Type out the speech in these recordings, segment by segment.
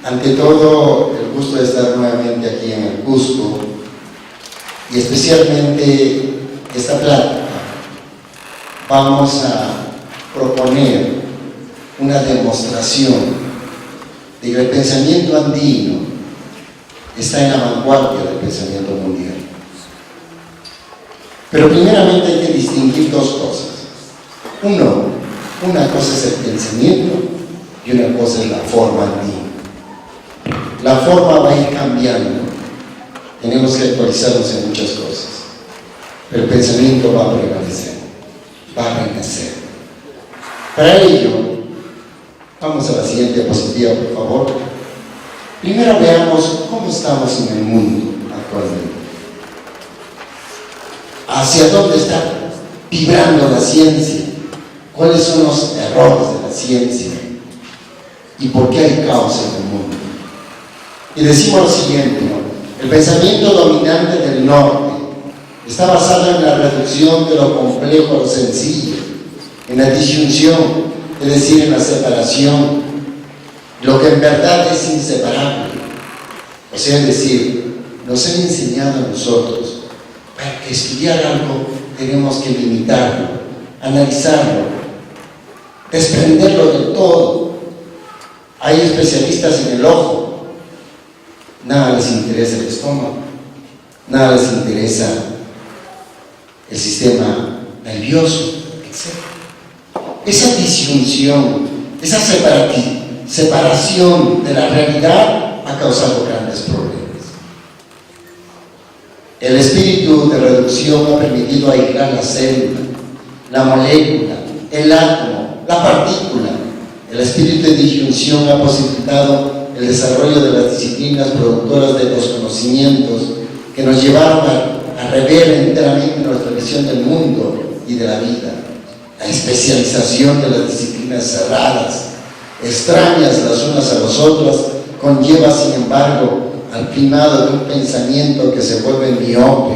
Ante todo, el gusto de estar nuevamente aquí en el Cusco y especialmente esta plática. Vamos a proponer una demostración de que el pensamiento andino está en la vanguardia del pensamiento mundial. Pero primeramente hay que distinguir dos cosas. Una cosa es el pensamiento y una cosa es la forma andina. La forma va a ir cambiando, tenemos que actualizarnos en muchas cosas, pero el pensamiento va a prevalecer, va a renacer. Para ello, vamos a la siguiente diapositiva, por favor. Primero veamos cómo estamos en el mundo actualmente. ¿Hacia dónde está vibrando la ciencia? ¿Cuáles son los errores de la ciencia? ¿Y por qué hay caos en el mundo? Y decimos lo siguiente, ¿no? El pensamiento dominante del norte está basado en la reducción de lo complejo a lo sencillo, en la disyunción, es decir, en la separación, lo que en verdad es inseparable. O sea, es decir, nos han enseñado a nosotros, para que estudiar algo tenemos que limitarlo, analizarlo, desprenderlo de todo. Hay especialistas en el ojo. Nada les interesa el estómago, nada les interesa el sistema nervioso, etc. Esa disyunción, esa separación de la realidad ha causado grandes problemas. El espíritu de reducción ha permitido aislar la célula, la molécula, el átomo, la partícula. El espíritu de disyunción ha posibilitado el desarrollo de las disciplinas productoras de los conocimientos que nos llevaron a rever enteramente nuestra visión del mundo y de la vida. La especialización de las disciplinas cerradas, extrañas las unas a las otras, conlleva, sin embargo, al primado de un pensamiento que se vuelve miope,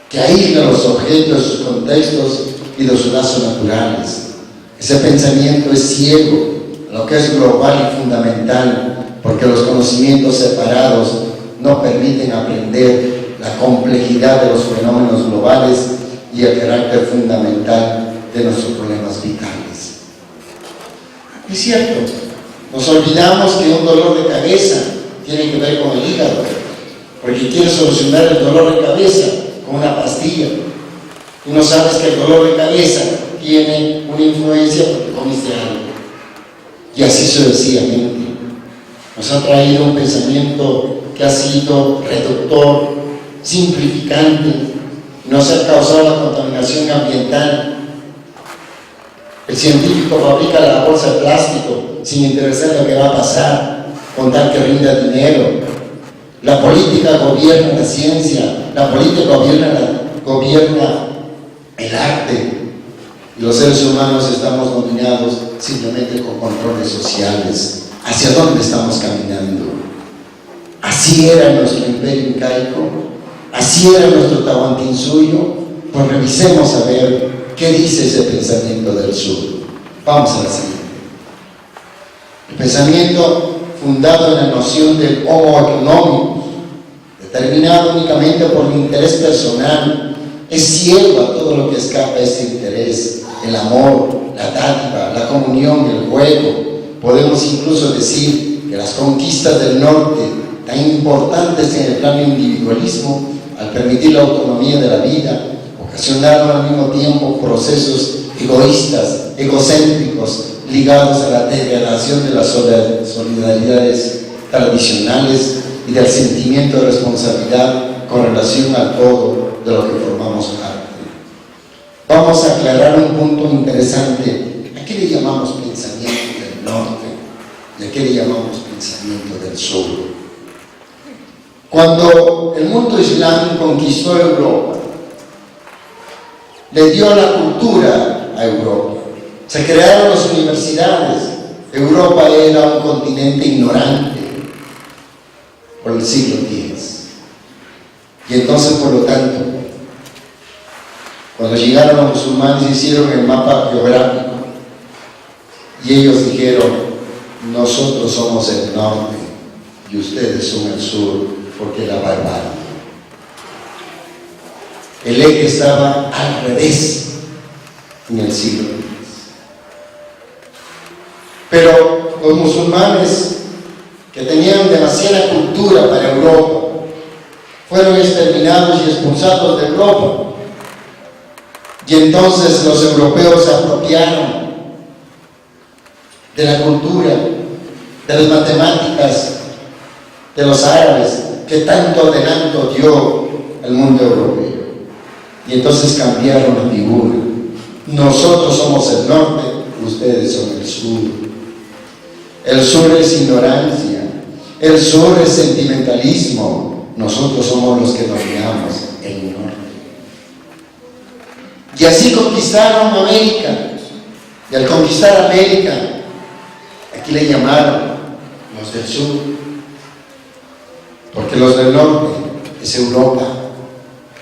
que aísla los objetos de sus contextos y de sus lazos naturales. Ese pensamiento es ciego, lo que es global y fundamental, porque los conocimientos separados no permiten aprender la complejidad de los fenómenos globales y el carácter fundamental de nuestros problemas vitales. Es cierto, nos olvidamos que un dolor de cabeza tiene que ver con el hígado, porque quieres solucionar el dolor de cabeza con una pastilla, y no sabes que el dolor de cabeza tiene una influencia porque comiste algo. Y así sucesivamente. Nos ha traído un pensamiento que ha sido reductor, simplificante, nos ha causado la contaminación ambiental. El científico fabrica la bolsa de plástico sin interesar lo que va a pasar, con tal que rinda dinero. La política gobierna la ciencia, la política gobierna el arte. Y los seres humanos estamos dominados simplemente con controles sociales. ¿Hacia dónde estamos caminando? ¿Así era nuestro imperio incaico? ¿Así era nuestro Tahuantinsuyo? Pues revisemos a ver qué dice ese pensamiento del sur. Vamos a la siguiente. El pensamiento fundado en la noción del homo economicus, determinado únicamente por el interés personal, es ciego a todo lo que escapa a ese interés. El amor, la dádiva, la comunión, el juego. Podemos incluso decir que las conquistas del norte, tan importantes en el plano individualismo, al permitir la autonomía de la vida, ocasionaron al mismo tiempo procesos egoístas, egocéntricos, ligados a la degradación de las solidaridades tradicionales y del sentimiento de responsabilidad con relación al todo de lo que formamos parte. Vamos a aclarar un punto interesante. ¿A qué le llamamos pensamiento del norte? ¿Y a qué le llamamos pensamiento del sur? Cuando el mundo islámico conquistó Europa, le dio la cultura a Europa. Se crearon las universidades. Europa era un continente ignorante por el siglo X. Y entonces, por lo tanto, cuando llegaron los musulmanes, hicieron el mapa geográfico y ellos dijeron: nosotros somos el norte y ustedes son el sur, porque la barbarie. El eje estaba al revés en el siglo XX. Pero los musulmanes, que tenían demasiada cultura para Europa, fueron exterminados y expulsados de Europa. Y entonces los europeos se apropiaron de la cultura, de las matemáticas, de los árabes, que tanto adelanto dio el mundo europeo. Y entonces cambiaron la figura. Nosotros somos el norte, ustedes son el sur. El sur es ignorancia, el sur es sentimentalismo. Nosotros somos los que dominamos el norte. Y así conquistaron América. Y al conquistar América, aquí le llamaron los del sur, porque los del norte es Europa,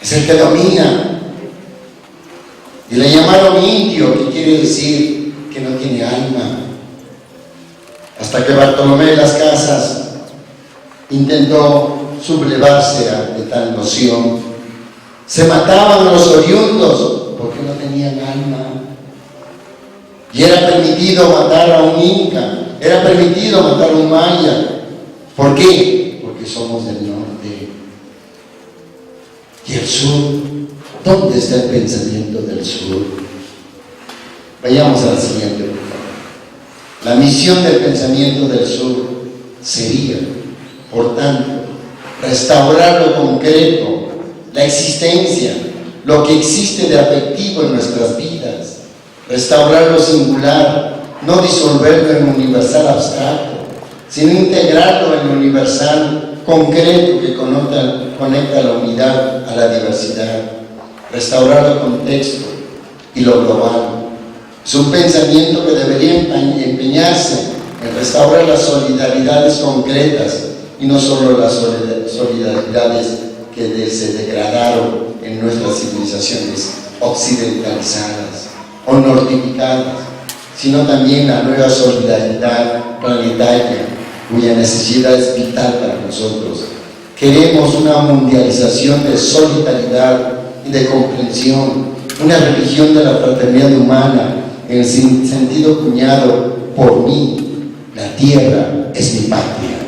es el que domina. Y le llamaron indio, que quiere decir que no tiene alma. Hasta que Bartolomé de las Casas intentó sublevarse de tal noción. Se mataban a los oriundos porque no tenían alma. Y era permitido matar a un inca, era permitido matar a un maya. ¿Por qué? Porque somos del norte. ¿Y el sur? ¿Dónde está el pensamiento del sur? Vayamos a la siguiente, por favor. La misión del pensamiento del sur sería, por tanto, restaurar lo concreto, la existencia, lo que existe de afectivo en nuestras vidas, restaurar lo singular, no disolverlo en lo universal abstracto, sino integrarlo en lo universal concreto que conecta la unidad a la diversidad, restaurar el contexto y lo global. Es un pensamiento que debería empeñarse en restaurar las solidaridades concretas y no solo las solidaridades que se degradaron en nuestras civilizaciones occidentalizadas o nortificadas, sino también la nueva solidaridad planetaria, cuya necesidad es vital para nosotros. Queremos una mundialización de solidaridad y de comprensión, una religión de la fraternidad humana, en el sentido cuñado por mí, la tierra es mi patria.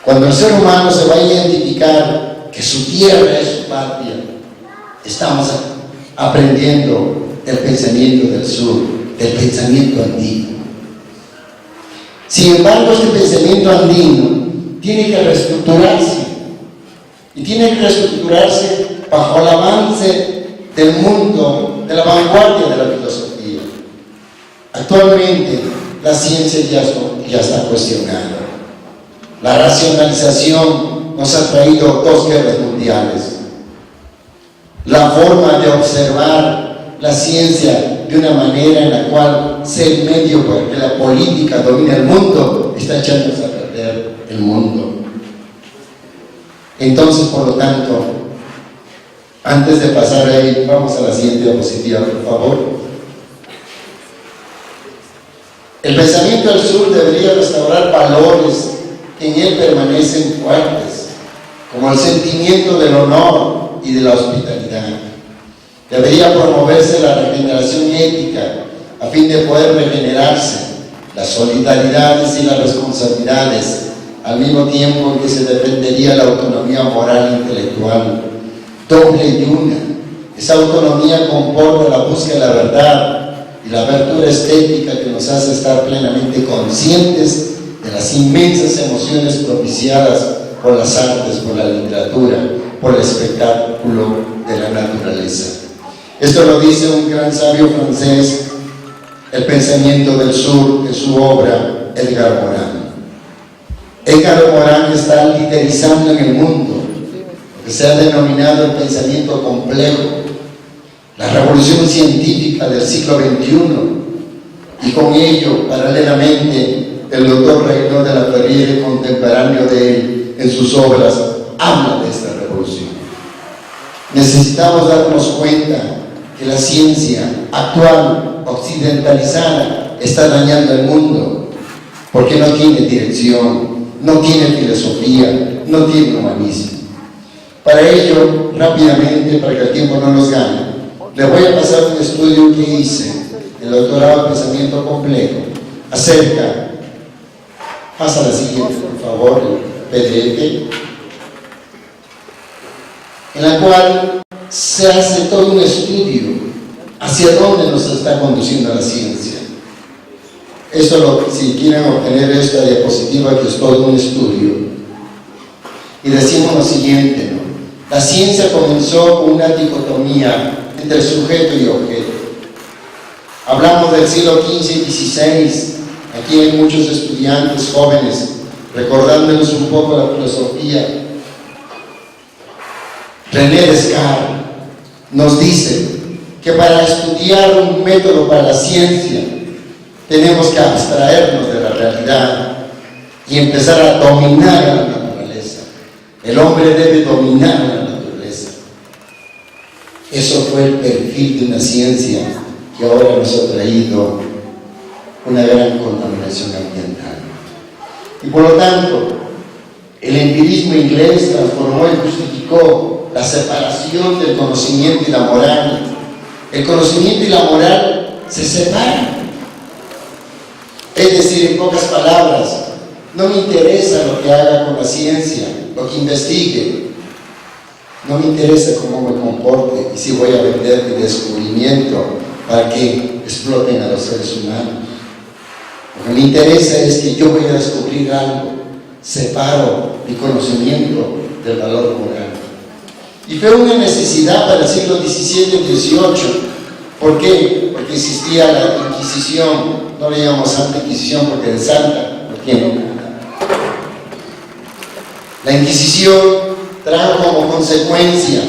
Cuando el ser humano se va a identificar que su tierra es su patria, estamos aprendiendo del pensamiento del sur, del pensamiento andino. Sin embargo, este pensamiento andino tiene que reestructurarse, y tiene que reestructurarse bajo el avance del mundo, de la vanguardia de la filosofía. Actualmente la ciencia ya está cuestionada. La racionalización nos ha traído 2 guerras mundiales. La forma de observar la ciencia de una manera en la cual sea el medio para que la política domine el mundo está echándose a perder el mundo. Entonces, por lo tanto, antes de pasar ahí, vamos a la siguiente diapositiva, por favor. El pensamiento del sur debería restaurar valores que en él permanecen fuertes, como el sentimiento del honor y de la hospitalidad. Debería promoverse la regeneración ética a fin de poder regenerarse las solidaridades y las responsabilidades, al mismo tiempo que se defendería la autonomía moral e intelectual, doble y una. Esa autonomía comporta la búsqueda de la verdad y la apertura estética que nos hace estar plenamente conscientes de las inmensas emociones propiciadas por las artes, por la literatura, por el espectáculo de la naturaleza. Esto lo dice un gran sabio francés, el pensamiento del sur, de su obra, Edgar Morin. Edgar Morin está liderizando en el mundo lo que se ha denominado el pensamiento complejo, la revolución científica del siglo XXI, y con ello, paralelamente, el doctor Reynor de la Ferriere, contemporáneo de él, en sus obras, habla de esta revolución. Necesitamos darnos cuenta que la ciencia actual, occidentalizada, está dañando el mundo, porque no tiene dirección, no tiene filosofía, no tiene humanismo. Para ello, rápidamente, para que el tiempo no nos gane, le voy a pasar un estudio que hice, el doctorado en pensamiento complejo, acerca, pasa la siguiente, por favor, el PDF, en la cual se hace todo un estudio hacia dónde nos está conduciendo la ciencia. Si quieren obtener esta diapositiva, que es todo un estudio, y decimos lo siguiente, ¿no? La ciencia comenzó con una dicotomía entre sujeto y objeto. Hablamos del siglo XV y XVI. Aquí hay muchos estudiantes jóvenes recordándonos un poco la filosofía. René Descartes nos dice que para estudiar un método para la ciencia tenemos que abstraernos de la realidad y empezar a dominar a la naturaleza. El hombre debe dominar a la naturaleza. Eso fue el perfil de una ciencia que ahora nos ha traído una gran contaminación ambiental. Y por lo tanto, el empirismo inglés transformó y justificó la separación del conocimiento y la moral. El conocimiento y la moral se separan. Es decir, en pocas palabras, no me interesa lo que haga con la ciencia, lo que investigue. No me interesa cómo me comporte y si voy a vender mi descubrimiento para que exploten a los seres humanos. Lo que me interesa es que yo voy a descubrir algo, separo mi conocimiento del valor moral. Y fue una necesidad para el siglo XVII y XVIII. ¿Por qué? Porque existía la Inquisición. No le llamamos Santa Inquisición porque de Santa no tiene nada. La Inquisición trajo como consecuencia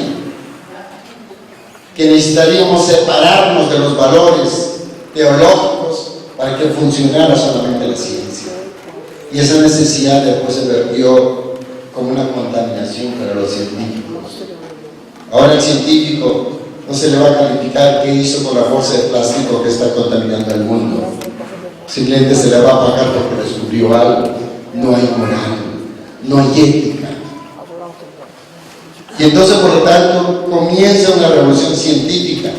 que necesitaríamos separarnos de los valores teológicos para que funcionara solamente la ciencia. Y esa necesidad después se vertió como una contaminación para los científicos. Ahora el científico no se le va a calificar qué hizo con la bolsa de plástico que está contaminando el mundo. Simplemente se le va a pagar porque descubrió algo. No hay moral, no hay ética. Y entonces, por lo tanto, comienza una revolución científica.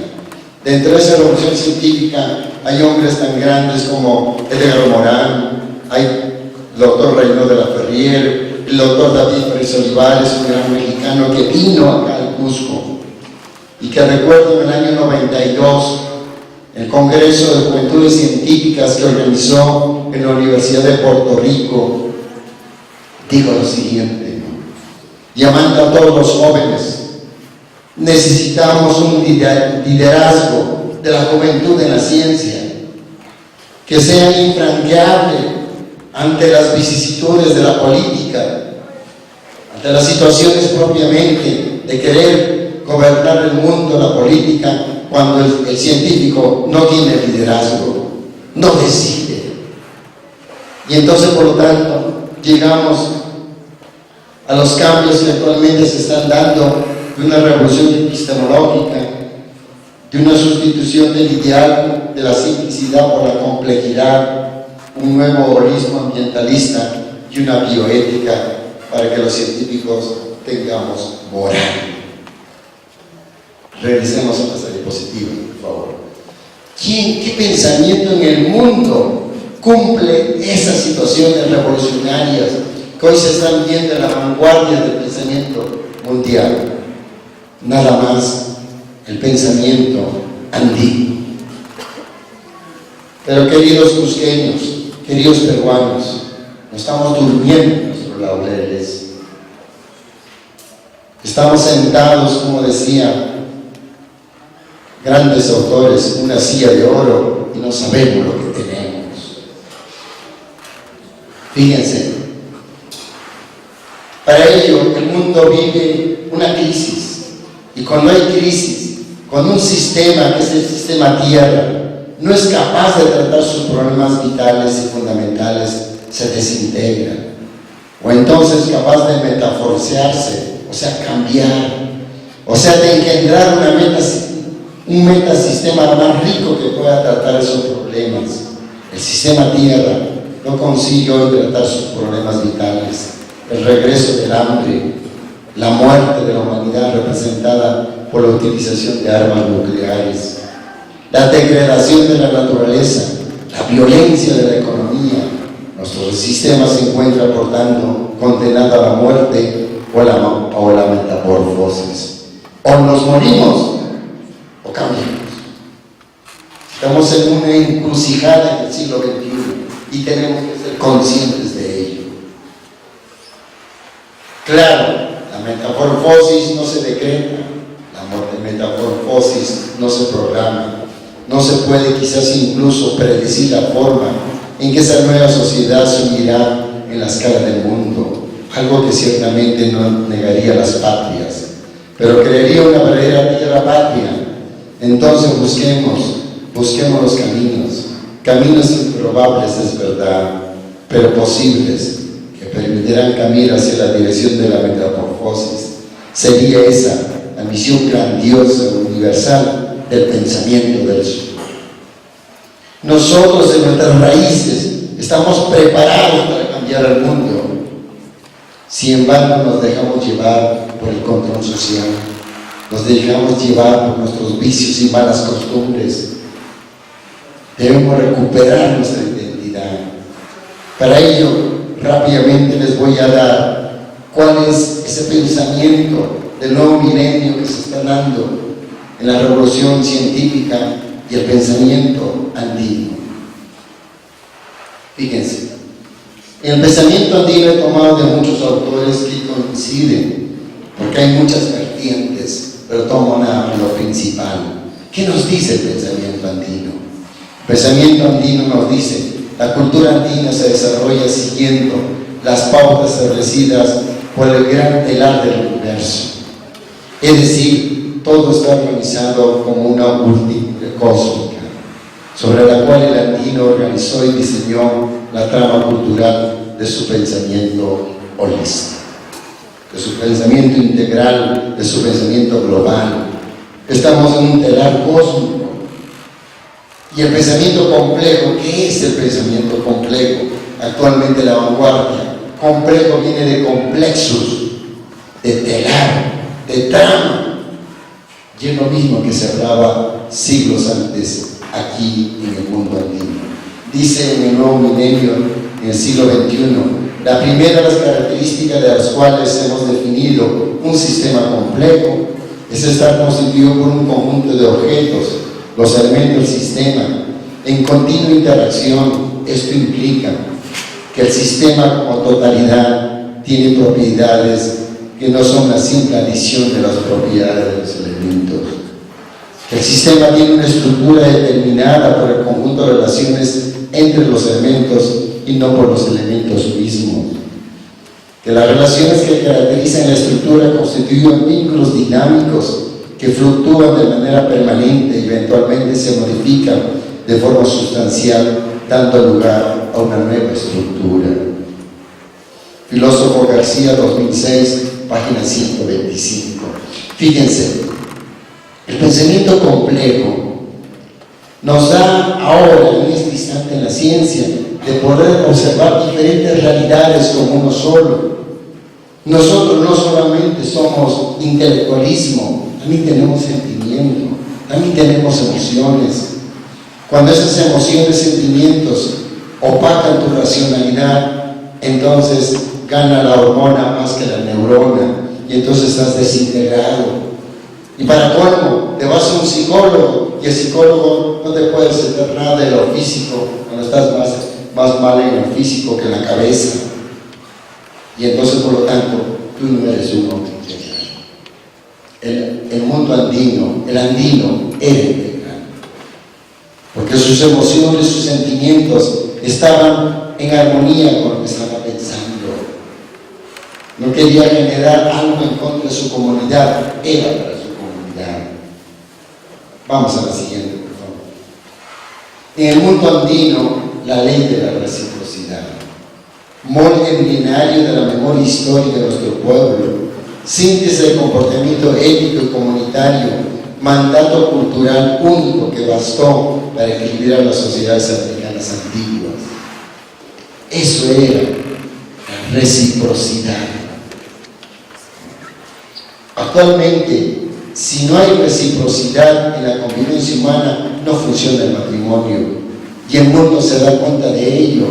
Dentro de esa revolución científica hay hombres tan grandes como Edgar Morin, hay el doctor Reynald de la Ferrier, el doctor David Pérez Olivares, un gran mexicano que vino acá al Cusco y que recuerdo en el año 92 el Congreso de Juventudes Científicas que organizó en la Universidad de Puerto Rico, dijo lo siguiente, ¿no? Llamando a todos los jóvenes: necesitamos un liderazgo de la juventud en la ciencia que sea infranqueable ante las vicisitudes de la política, ante las situaciones propiamente de querer gobernar el mundo, la política, cuando el científico no tiene liderazgo, no decide. Y entonces, por lo tanto, llegamos a los cambios que actualmente se están dando, de una revolución epistemológica, de una sustitución del ideal de la simplicidad por la complejidad, un nuevo holismo ambientalista y una bioética para que los científicos tengamos moral. Regresemos a las diapositivas, por favor. ¿Qué pensamiento en el mundo cumple esas situaciones revolucionarias que hoy se están viendo en la vanguardia del pensamiento mundial? Nada más el pensamiento andino. Pero queridos cusqueños, queridos peruanos, no estamos durmiendo en nuestros laureles. Estamos sentados, como decía grandes autores, en una silla de oro y no sabemos lo que tenemos. Fíjense, para ello el mundo vive una crisis. Y cuando hay crisis, cuando un sistema, que es el sistema Tierra, no es capaz de tratar sus problemas vitales y fundamentales, se desintegra. O entonces capaz de metaforizarse, o sea, cambiar, o sea, de engendrar un metasistema más rico que pueda tratar esos problemas. El sistema Tierra no consigue hoy tratar sus problemas vitales. El regreso del hambre, la muerte de la humanidad representada por la utilización de armas nucleares, la degradación de la naturaleza, la violencia de la economía. Nuestro sistema se encuentra, por tanto, condenado a la muerte o a la metamorfosis. O nos morimos o cambiamos. Estamos en una encrucijada en el siglo XXI y tenemos que ser conscientes de ello. Claro, la metamorfosis no se decreta, la metamorfosis no se programa, no se puede quizás incluso predecir la forma en que esa nueva sociedad se unirá en la escala del mundo, algo que ciertamente no negaría las patrias, pero crearía una verdadera tierra patria. Entonces busquemos los caminos improbables, es verdad, pero posibles, que permitirán caminar hacia la dirección de la metamorfosis. Sería esa la misión grandiosa, universal del pensamiento del sur. Nosotros en nuestras raíces estamos preparados para cambiar el mundo. Sin embargo, nos dejamos llevar por el control social, nos dejamos llevar por nuestros vicios y malas costumbres. Debemos recuperar nuestra identidad. Para ello, rápidamente les voy a dar cuál es ese pensamiento del nuevo milenio que se está dando en la revolución científica y el pensamiento andino. Fíjense, el pensamiento andino he tomado de muchos autores que coinciden, porque hay muchas vertientes, pero tomo lo principal. ¿Qué nos dice el pensamiento andino? El pensamiento andino nos dice: la cultura andina se desarrolla siguiendo las pautas establecidas por el gran telar del universo. Es decir, todo está organizado como una última cósmica, sobre la cual el andino organizó y diseñó la trama cultural de su pensamiento holístico, de su pensamiento integral, de su pensamiento global. Estamos en un telar cósmico. Y el pensamiento complejo, ¿qué es el pensamiento complejo? Actualmente la vanguardia. Complejo viene de complexus, de telar, de trama. Y es lo mismo que se hablaba siglos antes aquí en el mundo andino. Dice en el nuevo milenio, en el siglo XXI, la primera de las características de las cuales hemos definido un sistema complejo es estar constituido por un conjunto de objetos, los elementos del sistema, en continua interacción. Esto implica que el sistema como totalidad tiene propiedades que no son la simple adición de las propiedades de los elementos. Que el sistema tiene una estructura determinada por el conjunto de relaciones entre los elementos y no por los elementos mismos. Que las relaciones que caracterizan la estructura constituyen vínculos dinámicos que fluctúan de manera permanente y eventualmente se modifican de forma sustancial, dando lugar a una nueva estructura. Filósofo García, 2006, página 125. Fíjense, el pensamiento complejo nos da ahora, en este instante en la ciencia, de poder observar diferentes realidades como uno solo. Nosotros no solamente somos intelectualismo, también tenemos sentimiento, también tenemos emociones. Cuando esas emociones, sentimientos opacan tu racionalidad, entonces gana la hormona más que la neurona y entonces estás desintegrado. Y para colmo, te vas a un psicólogo y el psicólogo no te puede hacer nada de lo físico cuando estás más mal en lo físico que en la cabeza. Y entonces, por lo tanto, tú no eres un hombre integral. El mundo andino, el andino era integral, porque sus emociones, sus sentimientos estaban en armonía con lo que estaba pensando. No quería generar algo en contra de su comunidad, era para su comunidad. Vamos a la siguiente, por favor. En el mundo andino, la ley de la reciprocidad, molde milenario de la memoria histórica de nuestro pueblo, síntesis del comportamiento ético y comunitario, mandato cultural único que bastó para equilibrar las sociedades africanas las antiguas. Eso era la reciprocidad. Actualmente, si no hay reciprocidad en la convivencia humana, no funciona el matrimonio. Y el mundo se da cuenta de ello.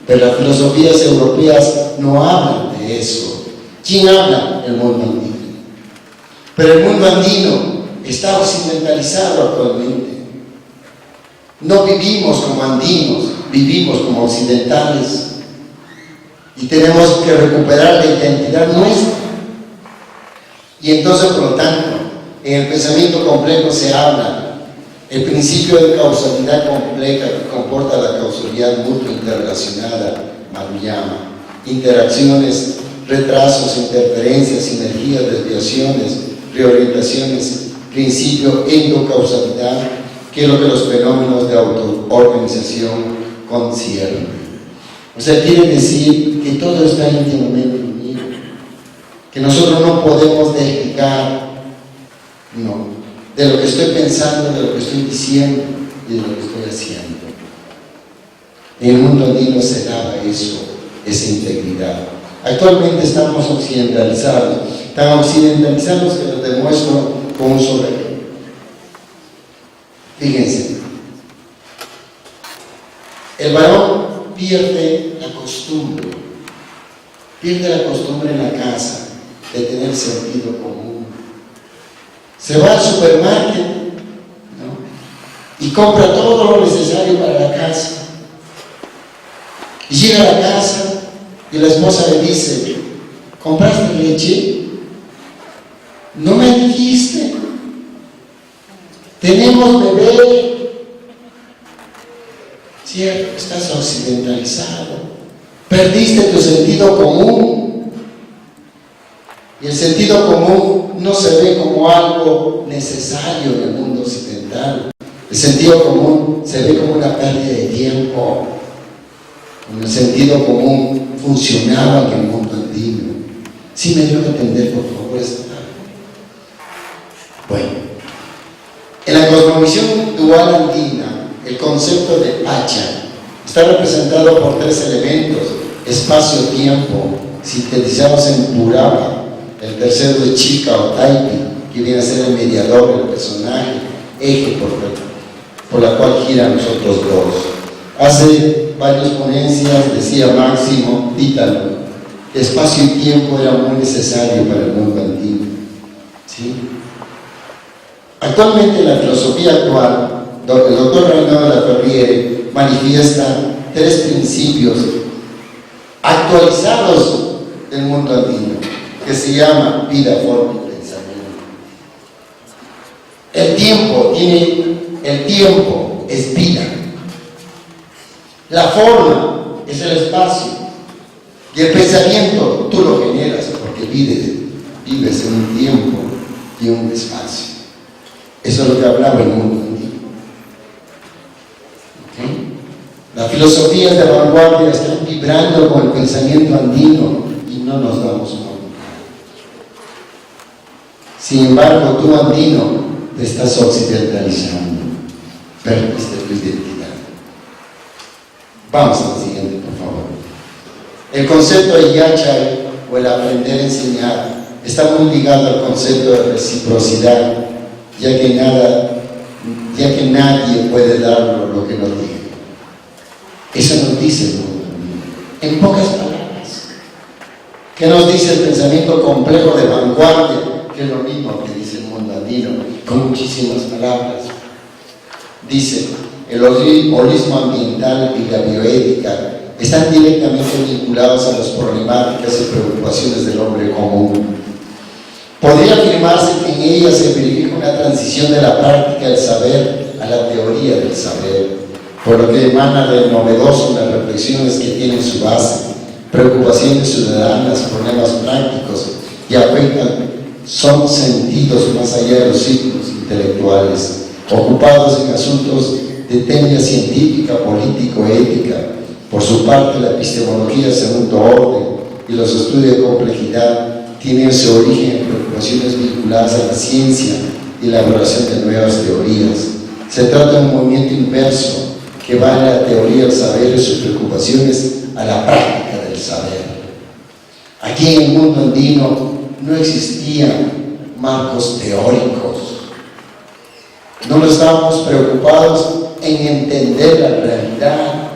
Pero las filosofías europeas no hablan de eso. ¿Quién habla? El mundo andino. Pero el mundo andino está occidentalizado actualmente. No vivimos como andinos, vivimos como occidentales. Y tenemos que recuperar la identidad nuestra. Y entonces, por lo tanto, en el pensamiento complejo se habla el principio de causalidad compleja que comporta la causalidad mutua interrelacionada, Maruyama, interacciones, retrasos, interferencias, sinergias, desviaciones, reorientaciones, principio endocausalidad, que es lo que los fenómenos de autoorganización conciernen. O sea, quiere decir que todo está íntimamente unido, que nosotros no podemos desligar, no, de lo que estoy pensando, de lo que estoy diciendo y de lo que estoy haciendo. En el mundo andino se daba eso, esa integridad. Actualmente estamos occidentalizados, tan occidentalizados que lo demuestro con un solo ejemplo. Fíjense, el varón pierde la costumbre en la casa de tener sentido común. Se va al supermercado, ¿no?, y compra todo lo necesario para la casa. Y llega a la casa y la esposa le dice: ¿compraste leche? No me dijiste. Tenemos bebé. Cierto, estás occidentalizado. Perdiste tu sentido común. Y el sentido común no se ve como algo necesario en el mundo occidental. El sentido común se ve como una pérdida de tiempo. El sentido común funcionaba en el mundo andino. ¿Sí me dio a entender, por favor, esta tarde? Bueno, en la cosmovisión dual andina, el concepto de Pacha está representado por tres elementos: espacio-tiempo, sintetizados en Purava. El tercero de Chica o Taipi, que viene a ser el mediador del personaje, eje por la cual giran los otros dos. Hace varias ponencias decía Máximo Pítalo que espacio y tiempo era muy necesario para el mundo andino. ¿Sí? Actualmente, en la filosofía actual, el doctor Reinaldo Laferriere manifiesta tres principios actualizados del mundo andino, que se llama vida, forma y pensamiento. El tiempo es vida. La forma es el espacio. Y el pensamiento tú lo generas porque vives en un tiempo y un espacio. Eso es lo que hablaba el mundo andino. ¿Okay? Las filosofías de vanguardia están vibrando con el pensamiento andino y no nos damos cuenta. Sin embargo, tú, andino, te estás occidentalizando. Perdiste tu identidad. Vamos al siguiente, por favor. El concepto de yachay, o el aprender a enseñar, está muy ligado al concepto de reciprocidad, ya que nadie puede dar lo que no tiene. Eso nos dice el mundo andino. En pocas palabras, ¿qué nos dice el pensamiento complejo de vanguardia? Que es lo mismo que dice el mundo andino, con muchísimas palabras. Dice: el holismo ambiental y la bioética están directamente vinculados a las problemáticas y preocupaciones del hombre común. Podría afirmarse que en ella se verifica una transición de la práctica del saber a la teoría del saber, por lo que emana del novedoso las reflexiones que tienen su base, preocupaciones ciudadanas, problemas prácticos y afectan son sentidos más allá de los círculos intelectuales, ocupados en asuntos de técnica científica, político, ética. Por su parte, la epistemología de segundo orden y los estudios de complejidad tienen su origen en preocupaciones vinculadas a la ciencia y la elaboración de nuevas teorías. Se trata de un movimiento inverso que va de la teoría del saber y sus preocupaciones a la práctica del saber. Aquí en el mundo andino no existían marcos teóricos. No estábamos preocupados en entender la realidad,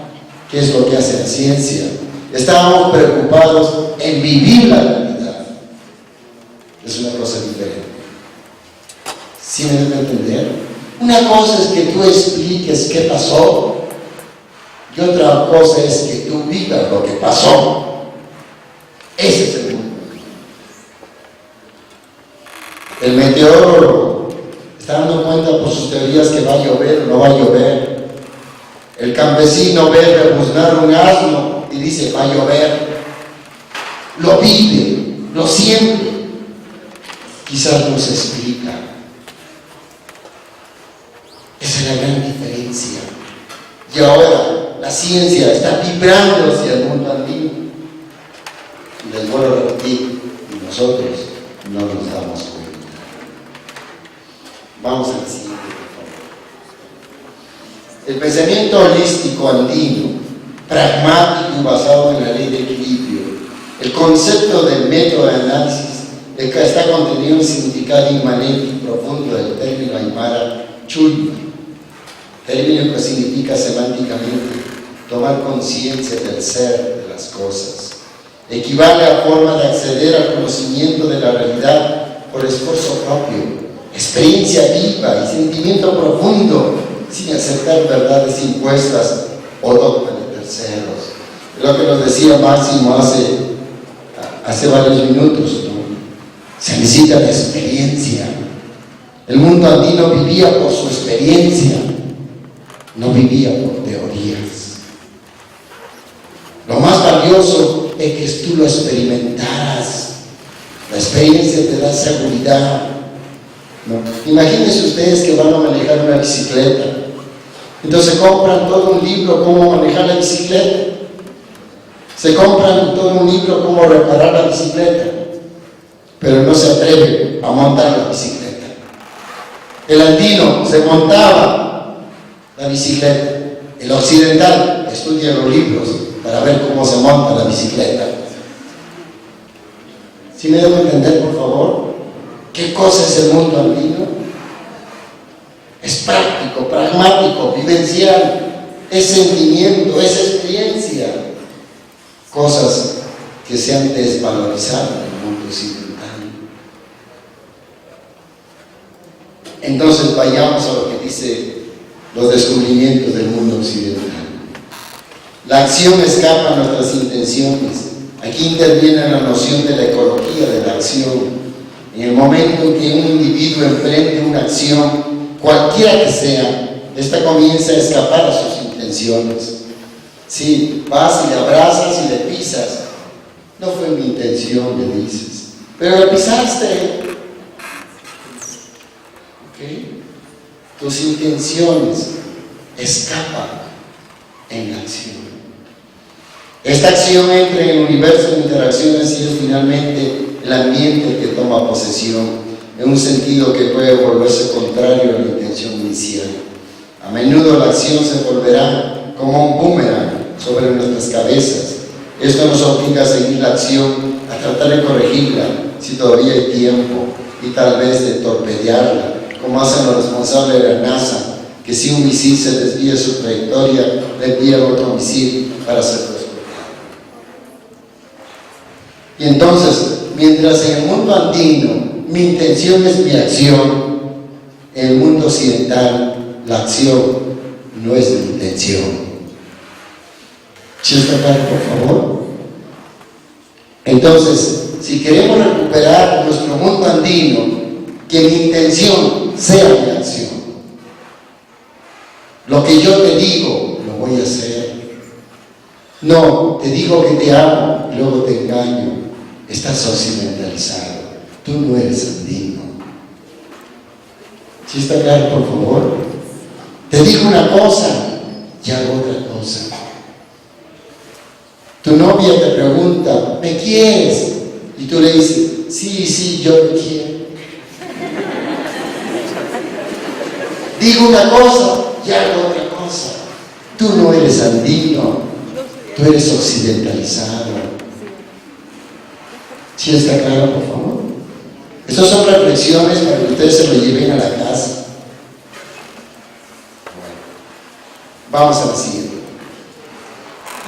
que es lo que hace la ciencia. Estábamos preocupados en vivir la realidad. Es una cosa diferente. ¿Sí me deben entender? Una cosa es que tú expliques qué pasó y otra cosa es que tú vivas lo que pasó. Ese es el mundo. El meteorólogo está dando cuenta por sus teorías que va a llover o no va a llover. El campesino ve rebuznar un asno y dice va a llover. Lo vive, lo siente. Quizás no se explica. Esa es la gran diferencia. Y ahora la ciencia está vibrando hacia el mundo andino. Y les vuelvo a repetir, y nosotros no nos damos cuenta. Vamos al siguiente, por favor. El pensamiento holístico andino, pragmático y basado en la ley de equilibrio, el concepto del método de análisis está contenido en el significado inmanente y profundo del término aymara chulma, término que significa semánticamente tomar conciencia del ser de las cosas. Equivale a forma de acceder al conocimiento de la realidad por esfuerzo propio, experiencia viva y sentimiento profundo, sin aceptar verdades impuestas o dogmas de terceros. Es lo que nos decía Máximo hace varios minutos, ¿no? Se necesita la experiencia. El mundo andino vivía por su experiencia, no vivía por teorías. Lo más valioso es que tú lo experimentaras. La experiencia te da seguridad, ¿no? Imagínense ustedes que van a manejar una bicicleta. Entonces compran todo un libro cómo manejar la bicicleta. Se compran todo un libro cómo reparar la bicicleta, pero no se atreven a montar la bicicleta. El andino se montaba la bicicleta. El occidental estudia los libros para ver cómo se monta la bicicleta. ¿Sí me debo entender, por favor? ¿Qué cosa es el mundo andino? Es práctico, pragmático, vivencial, es sentimiento, es experiencia. Cosas que se han desvalorizado en el mundo occidental. Entonces vayamos a lo que dice los descubrimientos del mundo occidental. La acción escapa a nuestras intenciones. Aquí interviene la noción de la ecología de la acción. En el momento en que un individuo emprende una acción, cualquiera que sea, esta comienza a escapar a sus intenciones. Si vas y le abrazas y le pisas, no fue mi intención, le dices, pero le pisaste. ¿Okay? Tus intenciones escapan en la acción. Esta acción entra en el universo de interacciones y es finalmente el ambiente que toma posesión, en un sentido que puede volverse contrario a la intención inicial. A menudo la acción se volverá como un boomerang sobre nuestras cabezas. Esto nos obliga a seguir la acción, a tratar de corregirla si todavía hay tiempo y tal vez de torpedearla, como hacen los responsables de la NASA, que si un misil se desvía de su trayectoria, le envían otro misil para hacerlo explotar. Y entonces, mientras en el mundo andino mi intención es mi acción, en el mundo occidental la acción no es mi intención. ¿Sí está claro, por favor? Entonces, si queremos recuperar nuestro mundo andino, que mi intención sea mi acción. Lo que yo te digo, lo voy a hacer. No, te digo que te amo y luego te engaño. Estás occidentalizado. Tú no eres andino. ¿Sí está claro, por favor? Te digo una cosa y hago otra cosa. Tu novia te pregunta, ¿me quieres? Y tú le dices, sí, yo te quiero. Digo una cosa y hago otra cosa. Tú no eres andino, tú eres occidentalizado. ¿Sí está claro, por favor? Estas son reflexiones para que ustedes se lo lleven a la casa. Vamos a la siguiente.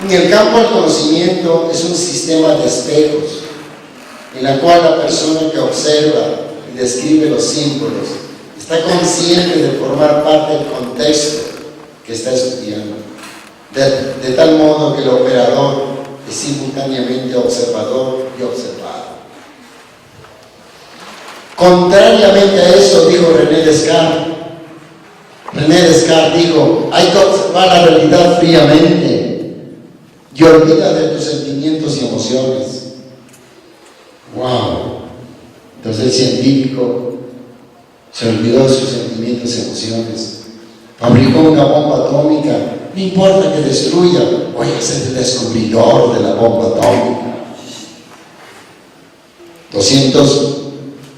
En el campo del conocimiento es un sistema de espejos, en la cual la persona que observa y describe los símbolos está consciente de formar parte del contexto que está estudiando, de tal modo que el operador es simultáneamente observador y observado. Contrariamente a eso, dijo René Descartes. René Descartes dijo: hay que observar la realidad fríamente y olvida de tus sentimientos y emociones. ¡Wow! Entonces el científico se olvidó de sus sentimientos y emociones. Fabricó una bomba atómica. No importa que destruya, voy a ser el descubridor de la bomba atómica.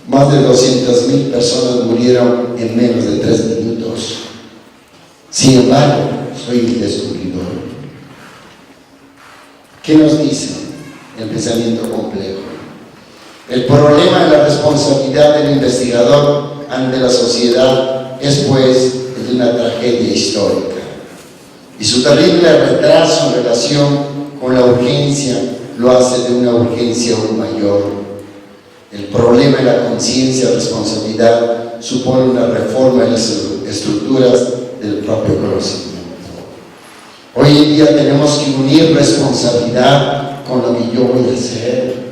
Más de 200,000 personas murieron en menos de 3 minutos. Sin embargo, soy el descubridor. ¿Qué nos dice el pensamiento complejo? El problema de la responsabilidad del investigador ante la sociedad es, pues, el de una tragedia histórica. Y su terrible retraso en relación con la urgencia lo hace de una urgencia aún mayor. El problema de la conciencia y responsabilidad supone una reforma de las estructuras del propio conocimiento. Hoy en día tenemos que unir responsabilidad con lo que yo voy a hacer.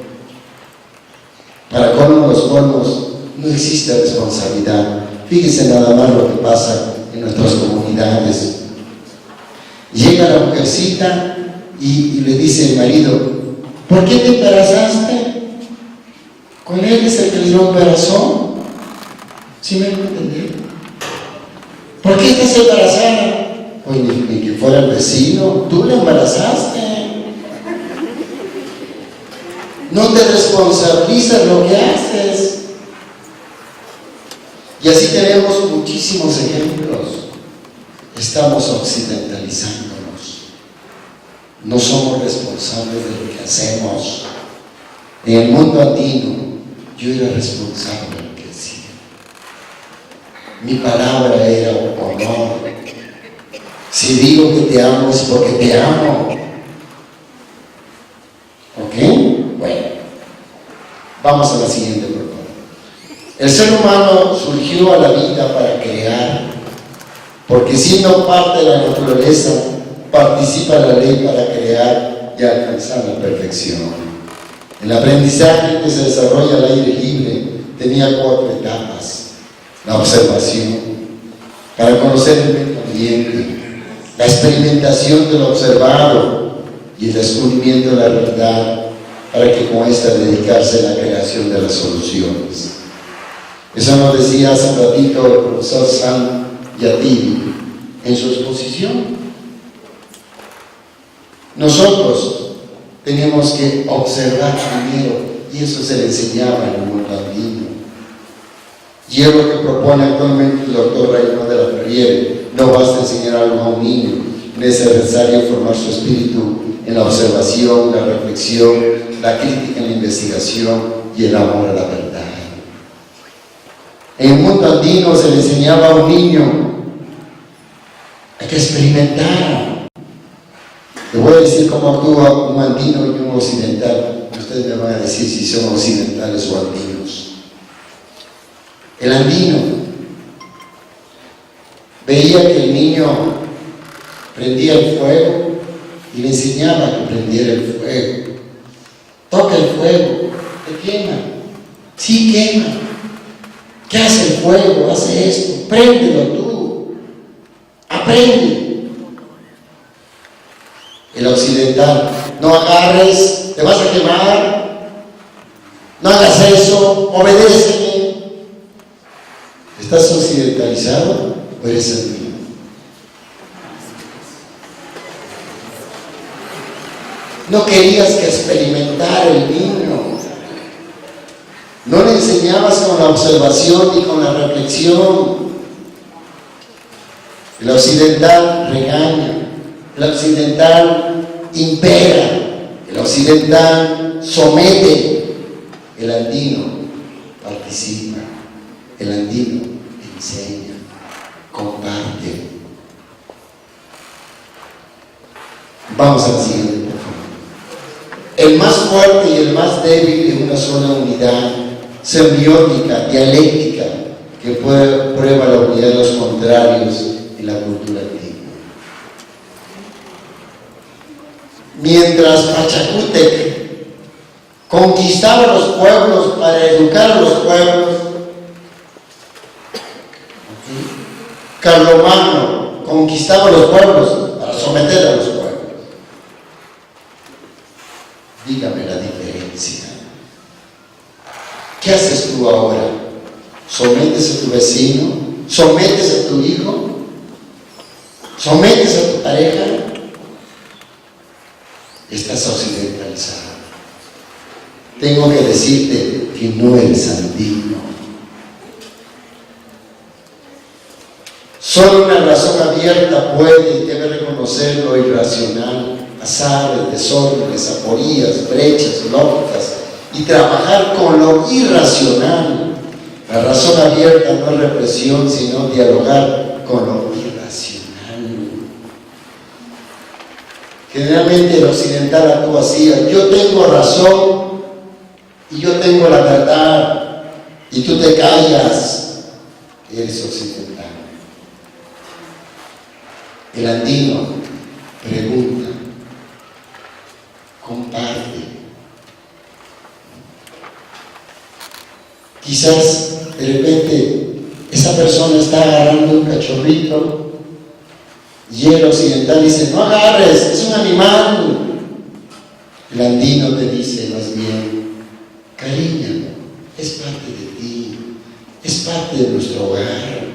Para colmo los colmos, no existe responsabilidad. Fíjense nada más lo que pasa en nuestras comunidades. Llega la mujercita y le dice el marido: ¿por qué te embarazaste? Con él es el que le dio un corazón. ¿Sí me entendí? ¿Por qué estás embarazada? Pues ni que fuera el vecino, tú la embarazaste. No te responsabilizas lo que haces. Y así tenemos muchísimos ejemplos. Estamos occidentalizándonos. No somos responsables de lo que hacemos. En el mundo andino, yo era responsable de lo que hacía. Mi palabra era honor. Si digo que te amo es porque te amo. ¿Ok? Bueno, vamos a la siguiente pregunta. El ser humano surgió a la vida para crear, porque siendo parte de la naturaleza, participa en la ley para crear y alcanzar la perfección. El aprendizaje que se desarrolla al aire libre tenía 4 etapas: la observación, para conocer el medio ambiente, la experimentación de lo observado y el descubrimiento de la realidad, para que con esta dedicarse a la creación de las soluciones. Eso nos decía hace ratito el profesor Sam Yatiri en su exposición. Nosotros tenemos que observar primero, y eso se le enseñaba en el mundo andino. Y es lo que propone actualmente el doctor Raymond de la Ferriere. No basta enseñar algo a un niño, es necesario formar su espíritu en la observación, la reflexión, la crítica en la investigación y el amor a la verdad. En el mundo andino se le enseñaba a un niño a que experimentara. Le voy a decir cómo actúa un andino y un occidental. Ustedes me van a decir si son occidentales o andinos. El andino veía que el niño prendía el fuego y le enseñaba que prendiera el fuego. Toca el fuego, te quema. Sí, quema. ¿Qué hace el fuego? Hace esto. Préndelo tú. Aprende. El occidental: no agarres, te vas a quemar, no hagas eso, obedéceme. ¿Estás occidentalizado o eres andino? No querías que experimentara el niño. No le enseñabas con la observación ni con la reflexión. El occidental regaña, El occidental impera, el occidental somete, el andino participa, el andino enseña, comparte. Vamos al siguiente, por favor. El más fuerte y el más débil en una sola unidad sembiótica, dialéctica, que prueba la unidad de los contrarios en la cultura antigua. Mientras Pachacútec conquistaba los pueblos para educar a los pueblos, Carlomagno conquistaba los pueblos para someter a los pueblos. Dígame la diferencia. ¿Qué haces tú ahora? ¿Sometes a tu vecino? ¿Sometes a tu hijo? ¿Sometes a tu pareja? Estás occidentalizado. Tengo que decirte que no eres andino. Solo una razón abierta puede y debe reconocer lo irracional, azares, desórdenes, aporías, brechas lógicas y trabajar con lo irracional. La razón abierta no es represión, sino dialogar con lo irracional. Generalmente el occidental actúa así: yo tengo razón y yo tengo la verdad y tú te callas. Eres occidental. El andino pregunta, comparte. Quizás de repente esa persona está agarrando un cachorrito y el occidental dice: no agarres, es un animal. El andino te dice más bien: cariñalo, es parte de ti, es parte de nuestro hogar.